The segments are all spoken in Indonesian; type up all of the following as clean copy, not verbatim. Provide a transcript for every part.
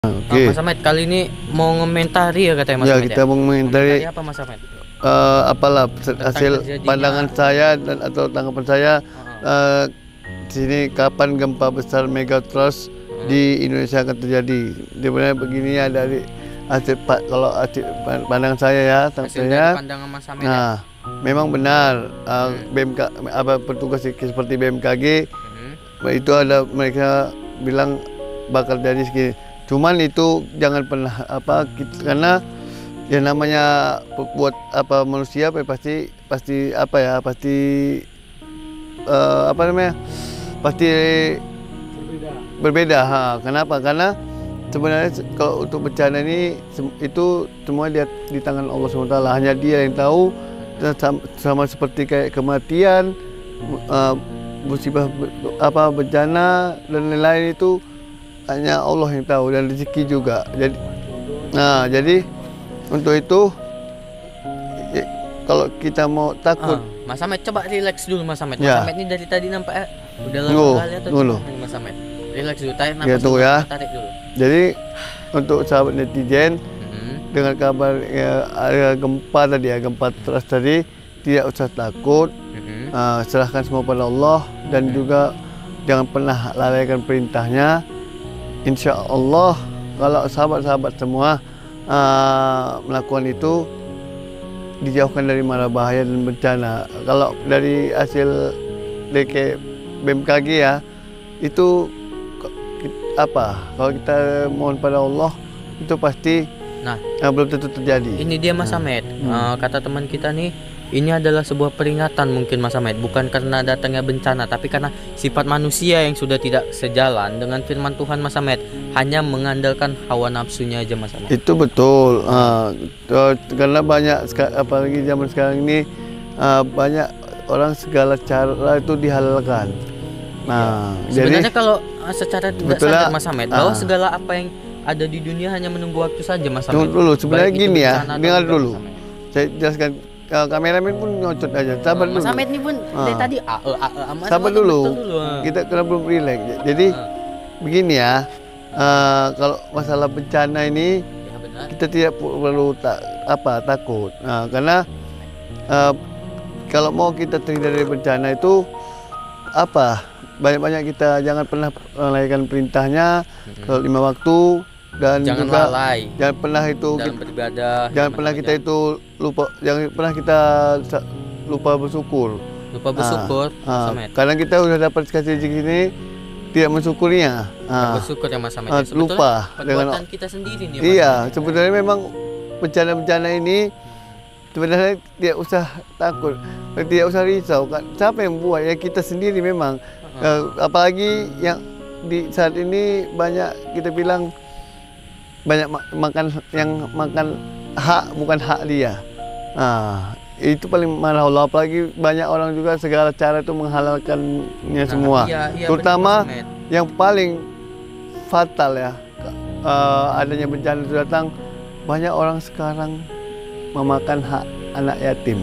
Oke. Mas Ahmed kali ini mau ngomentari ya katanya Mas Ya, Ahmed kita mau mengomentari apa Mas Ahmed? apalah hasil terjadinya- pandangan saya dan atau tanggapan saya di sini kapan gempa besar megatrust di Indonesia akan terjadi. Sebenarnya begini ya dari hasil kalau hasil pandangan saya ya, Hasil dari saya. pandangan Mas Ahmed ya? Nah, memang benar BMK apa petugas seperti BMKG itu ada mereka bilang bakal jadi segini. Cuman itu jangan pernah karena ya namanya buat manusia pasti apa namanya pasti berbeda. Kenapa? Karena sebenarnya kalau untuk bencana ini itu semua di tangan Allah SWT. Hanya Dia yang tahu, sama seperti kayak kematian, musibah bencana dan lain-lain itu hanya Allah yang tahu, dan rezeki juga. Jadi untuk itu kalau kita mau takut, Mas Ahmed coba relax dulu Mas Ahmed. Ya. Mas Ahmed ini dari tadi nampak udah Tunggu, lama kali atau dulu. gimana nih, Mas Ahmed? Relax dulu, tarik Ya, nafas tunggu dulu, ya. tarik dulu. jadi untuk sahabat netizen dengan kabar ada gempa tadi ya, gempa trust tadi, tidak usah takut. Serahkan semua pada Allah dan juga jangan pernah lalaikan perintahnya. Insya Allah kalau sahabat-sahabat semua melakukan itu, dijauhkan dari mara bahaya dan bencana. Kalau dari hasil DK BMKG ya, itu kalau kita mohon pada Allah itu pasti belum tentu terjadi. Ini dia Mas Ahmed, kata teman kita nih, ini adalah sebuah peringatan mungkin Mas Ahmed, bukan karena datangnya bencana, tapi karena sifat manusia yang sudah tidak sejalan dengan firman Tuhan Mas Ahmed, hanya mengandalkan hawa nafsunya aja Mas Ahmed. Itu betul, karena banyak, apalagi zaman sekarang ini banyak orang segala cara itu dihalalkan. Sebenarnya kalau secara tidak sadar Mas Ahmed, bahwa segala apa yang ada di dunia hanya menunggu waktu saja Mas Ahmed. Dulu sebenarnya gini ya, dengar dulu. Mas Saya jelaskan, kameramen pun nyocot aja. Sabar dulu. Mas Ahmed ini pun dari tadi sabar dulu. Kita kena belum relax. Jadi begini ya, kalau masalah bencana ini kita tidak perlu takut. Karena kalau mau kita terhindar dari bencana itu banyak-banyak kita jangan pernah melalaikan perintahnya kalau 5 waktu, dan jangan juga lalai, jangan pernah itu dalam beribadah, jangan pernah kita itu lupa bersyukur. Mas Ahmed. Karena kita udah dapat kasih rezeki ini tidak mensyukurinya. Bersyukur ya Mas Ahmed. Lupa perbuatan kita sendiri nih Mas Iya, Ahmed. sebenarnya memang bencana-bencana ini sebenarnya tidak usah takut, tidak usah risau kan. Siapa yang buat? Ya kita sendiri memang. Apalagi yang di saat ini banyak kita bilang banyak makan hak bukan hak dia. Itu paling marah Allah. Apalagi banyak orang juga segala cara itu menghalalkannya semua. Iya, terutama benar, yang paling fatal ya, adanya bencana itu datang, banyak orang sekarang memakan hak anak yatim.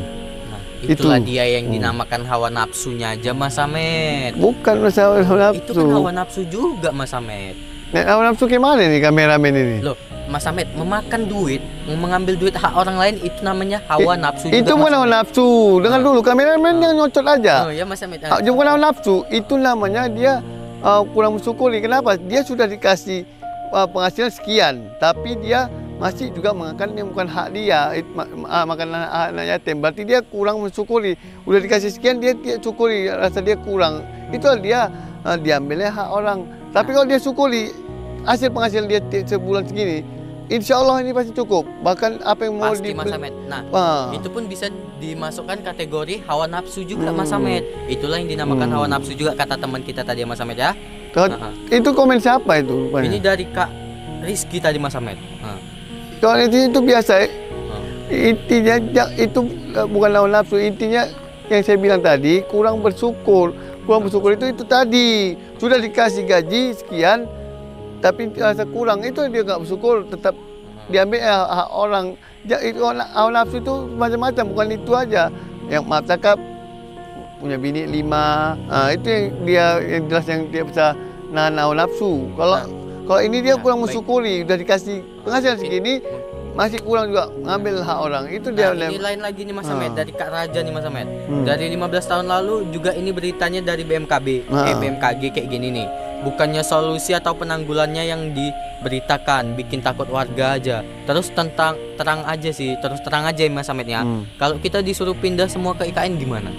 Itulah dia yang dinamakan hawa nafsunya aja Mas Ahmed. Bukan masalah hawa nafsu. Itu kan hawa nafsu juga Mas Ahmed. Hawa nafsu gimana nih kameramen ini? Loh, Mas Ahmed, memakan duit, mengambil duit hak orang lain itu namanya hawa nafsu juga. Itu bukan hawa nafsu. Dengar dulu, kameramen yang nyocot aja. Oh ya Mas Ahmed. Bukan hawa nafsu, itu namanya dia kurang mensyukuri. Kenapa? Dia sudah dikasih penghasilan sekian, tapi dia masih juga makan yang bukan hak dia, makan anak yatim. Berarti dia kurang mensyukuri. Udah dikasih sekian, dia syukuri, rasa dia kurang. Itu dia diambilnya hak orang. Tapi kalau dia syukuri hasil penghasilan dia sebulan segini, insya Allah ini pasti cukup. Bahkan apa yang mau pasti Mas Ahmed. Itu pun bisa dimasukkan kategori hawa nafsu juga Mas Ahmed. Itulah yang dinamakan hawa nafsu juga kata teman kita tadi ya Mas Ahmed ya. Itu komen siapa itu rupanya? Ini dari Kak Rizky tadi Mas Ahmed. Kalau itu biasa, intinya itu bukan hawa nafsu. Intinya yang saya bilang tadi, kurang bersyukur. Kurang bersyukur itu tadi sudah dikasih gaji sekian, tapi rasa kurang, itu dia nggak bersyukur, tetap diambil hak orang. Itu hawa nafsu itu macam-macam, bukan itu aja. Yang maaf cakap punya bini 5, itu yang jelas yang dia bisa nahan hawa nafsu. Kalau ini dia Ya, kurang baik. mensyukuri, udah dikasih penghasilan segini, masih kurang juga ngambil hak orang. Itu dia. Nah, ini lain lagi nih Mas Ahmed, dari Kak Raja nih Mas Ahmed. Hmm. Dari 15 tahun lalu juga ini beritanya dari BMKG kayak gini nih. Bukannya solusi atau penanggulannya yang diberitakan, bikin takut warga aja. Terus terang aja sih, terus terang aja ya Mas Ahmed ya. Kalau kita disuruh pindah semua ke IKN gimana?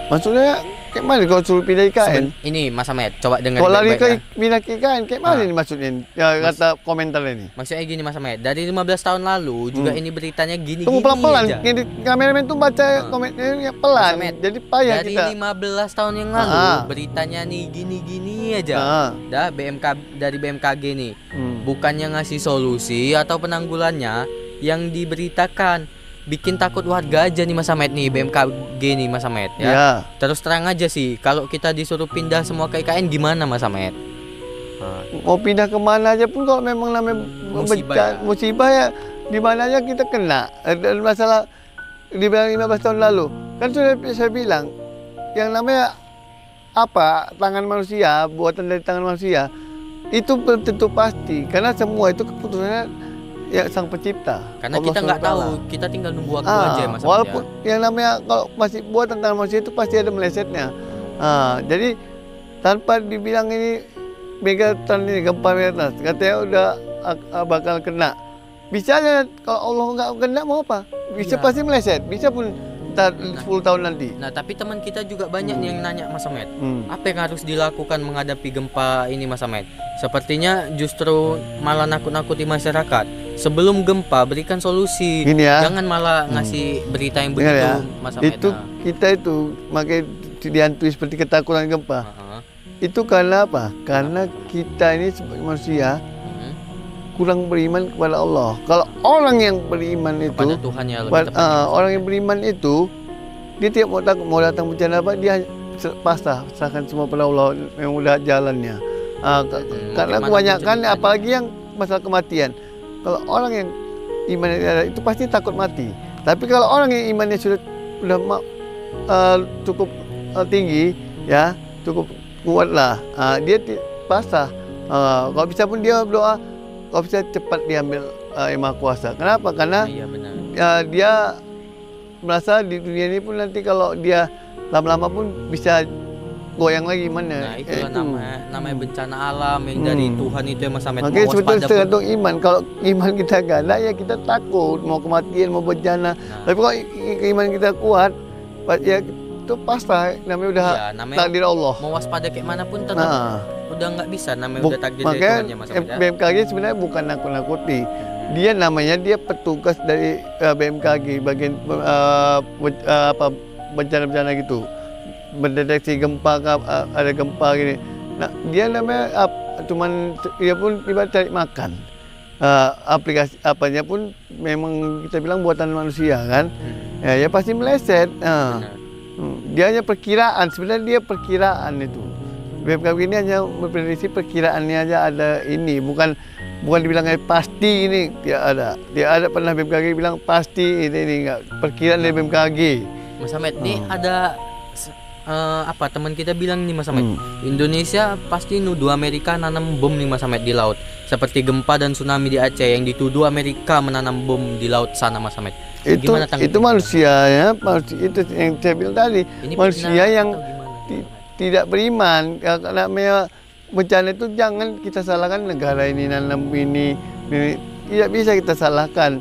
Maksudnya kayak mana kalau suruh pindah IKN? Ini Mas Ahmed, coba dengar Kalau lari baik-baik ya. ke pindah ke IKN, kayak mana ini maksudnya? Ya, kata komentar ini. Maksudnya gini Mas Ahmed, dari 15 tahun lalu juga ini beritanya gini-gini Tunggu pelan-pelan. aja. Ini kameramen tuh baca komennya pelan. Mas Ahmed, Jadi payah dari kita. 15 tahun yang lalu beritanya nih gini-gini aja. Dah dari BMKG nih. Bukannya ngasih solusi atau penanggulannya yang diberitakan. Bikin takut warga aja nih Mas Ahmed nih, BMKG nih Mas Ahmed ya. Ya. Terus terang aja sih, kalau kita disuruh pindah semua ke IKN gimana Mas Ahmed? Mau pindah kemana aja pun kalau memang namanya musibah ya di mana aja kita kena. Dan masalah dibilang 15 tahun lalu kan sudah saya bilang yang namanya apa tangan manusia, buatan dari tangan manusia itu belum tentu pasti karena semua itu keputusannya ya sang pencipta. Karena Allah kita nggak SWT. tahu, kita tinggal nunggu waktu aja Mas Ahmed walaupun ya. yang namanya kalau masih buatan tangan manusia itu pasti ada melesetnya. Jadi tanpa dibilang ini megaton ini gempa megaton katanya udah bakal kena. Bisa aja kalau Allah nggak kena mau apa? Bisa pasti meleset. Bisa pun 10 tahun nanti. Nah, tapi teman kita juga banyak nih yang nanya Mas Ahmed. Apa yang harus dilakukan menghadapi gempa ini Mas Ahmed? Sepertinya justru malah nakut-nakuti masyarakat. Sebelum gempa berikan solusi. Gini ya. Jangan malah ngasih berita yang begitu ya. Mas Ahmed. Itu kita itu makanya dihantui seperti ketakutan gempa. Itu karena apa? Karena kita ini sebagai manusia kurang beriman kepada Allah. Kalau orang yang beriman itu kepada Tuhan ya lebih tepatnya. orang yang beriman itu dia tidak mau takut mau datang bencana apa dia pasrah serahkan semua pada Allah yang udah jalannya. Karena kebanyakan apalagi yang masalah kematian. Kalau orang yang imannya ada itu pasti takut mati. Tapi kalau orang yang imannya sudah cukup tinggi ya, cukup kuat lah. Dia pasrah. Kalau bisa pun dia berdoa kalau bisa cepat diambil Yang Maha Kuasa. Kenapa? Karena dia merasa di dunia ini pun nanti kalau dia lama-lama pun bisa goyang lagi mana. Nah, itulah namanya bencana alam yang dari Tuhan itu yang Mas Ahmed. Makanya sebetulnya tergantung iman. Kalau iman kita gak ada ya kita takut mau kematian, mau bencana. Tapi kalau iman kita kuat, ya itu pasrah. Namanya udah takdir Allah. Mau waspada kayak mana pun tetap udah nggak bisa, namanya udah takdir dari Makanya Tuhan ya Mas Ahmed. BMKG sebenarnya bukan nakut-nakuti. Dia namanya dia petugas dari BMKG bagian bencana-bencana gitu. Mendeteksi gempa, ada gempa gini. Nah, dia namanya cuman dia pun ibarat cari makan. Aplikasi apanya pun memang kita bilang buatan manusia kan. Ya pasti meleset. Dia hanya perkiraan, sebenarnya dia perkiraan itu. BMKG ini hanya memprediksi perkiraannya aja ada ini, bukan dibilangnya pasti ini tidak ada pernah BMKG bilang pasti ini enggak perkiraan dari BMKG. Mas Ahmed, nih ada teman kita bilang nih Mas Ahmed, Indonesia pasti nuduh Amerika nanam bom nih Mas Ahmed di laut, seperti gempa dan tsunami di Aceh yang dituduh Amerika menanam bom di laut sana Mas Ahmed. Gimana itu manusia ya, itu yang saya bilang tadi, ini manusia yang tidak beriman. Karena bencana itu jangan kita salahkan negara ini nanam ini tidak bisa kita salahkan.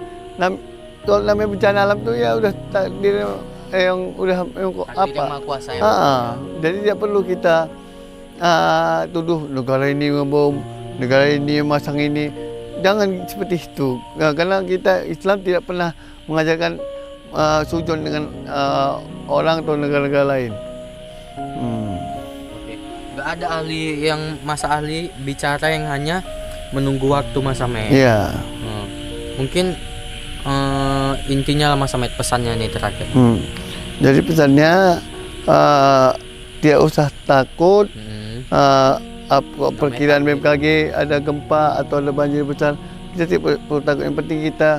Kalau namanya bencana alam itu ya udah takdir yang udah apa? Jadi tidak perlu kita tuduh negara ini ngebom, negara ini masang ini. Jangan seperti itu. Karena kita Islam tidak pernah mengajarkan sujon dengan orang atau negara-negara lain. Gak ada ahli yang ahli bicara yang hanya menunggu waktu Mas Ahmed. Iya. Mungkin intinya lah Mas Ahmed pesannya nih terakhir. Jadi pesannya tidak usah takut. Perkiraan BMKG ada gempa atau ada banjir besar, kita tidak perlu takut. Yang penting kita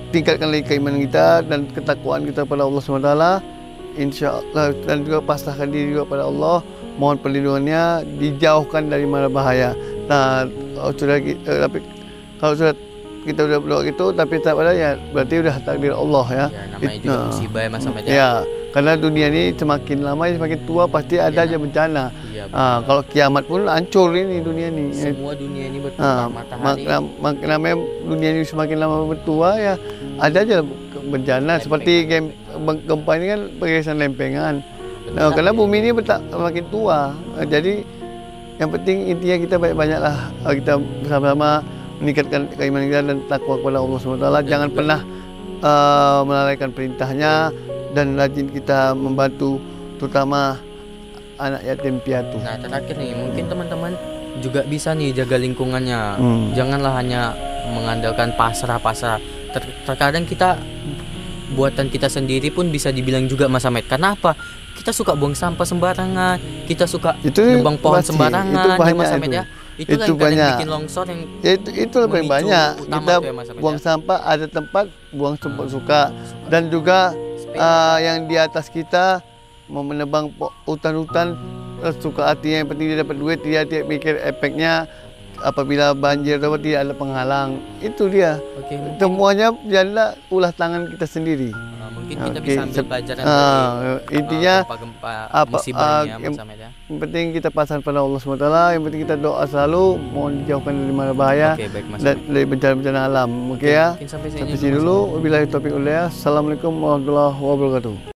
tingkatkan lagi keimanan kita dan ketakwaan kita pada Allah SWT. Insya Allah, dan juga pasrahkan diri juga pada Allah. Mohon perlindungannya, dijauhkan dari mara bahaya. Nah, tapi kalau sudah kita udah berdoa gitu tapi tak ada ya berarti udah takdir Allah ya. Ya, namanya juga musibah ya Mas Ahmad ya. Ya, karena dunia ini semakin lama semakin tua pasti ada aja bencana. Iya, Kalau kiamat pun hancur ini dunia ini. semua dunia ini berputar matahari. Namanya dunia ini semakin lama bertua ya ada aja bencana seperti gempa ini kan pergerakan lempengan. Nah, karena bumi ini semakin tua. Jadi yang penting intinya kita banyak-banyaklah kita bersama-sama meningkatkan keimanan kita dan takwa kepada Allah SWT. Jangan pernah melalaikan perintahnya dan rajin kita membantu terutama anak yatim piatu. Nah terakhir nih mungkin teman-teman juga bisa nih jaga lingkungannya. Janganlah hanya mengandalkan pasrah. Terkadang kita buatan kita sendiri pun bisa dibilang juga Mas Ahmad. Karena apa? Kita suka buang sampah sembarangan, kita suka nebang pohon sembarangan ya Mas Ahmad ya. Itu banyak bikin longsor yang itu lebih banyak kita buang sampah ada tempat buang suka dan juga yang di atas kita mau menebang hutan-hutan suka hatinya yang penting dia dapat duit dia tidak mikir efeknya apabila banjir atau tidak ada penghalang itu dia. Semuanya adalah ulah tangan kita sendiri. Mungkin kita bisa ambil pelajaran dari intinya gempa-gempa musibahnya Mas Ahmad ya. Yang penting kita pasrah pada Allah SWT, yang penting kita doa selalu mohon dijauhkan dari mara bahaya dan dari bencana-bencana alam. Oke ya. Sampai sini dulu. Wabillahi taufiq wal hidayah. Assalamualaikum warahmatullahi wabarakatuh.